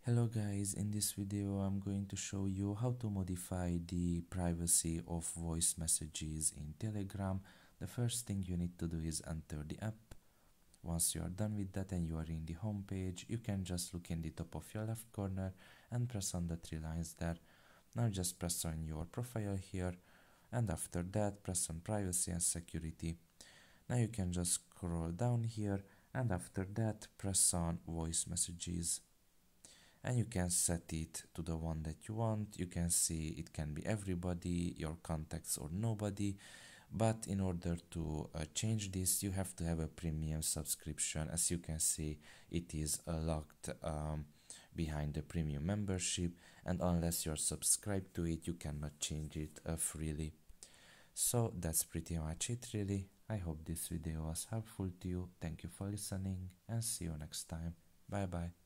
Hello guys, in this video I'm going to show you how to modify the privacy of voice messages in Telegram. The first thing you need to do is enter the app. Once you are done with that and you are in the home page, you can just look in the top of your left corner and press on the three lines there. Now just press on your profile here, and after that press on privacy and security. Now you can just scroll down here, and after that press on voice messages. And you can set it to the one that you want. You can see it can be everybody, your contacts, or nobody. But in order to change this, you have to have a premium subscription. As you can see, it is locked behind the premium membership, and unless you're subscribed to it, you cannot change it freely. So that's pretty much it, really. I hope this video was helpful to you. Thank you for listening, and see you next time. Bye bye.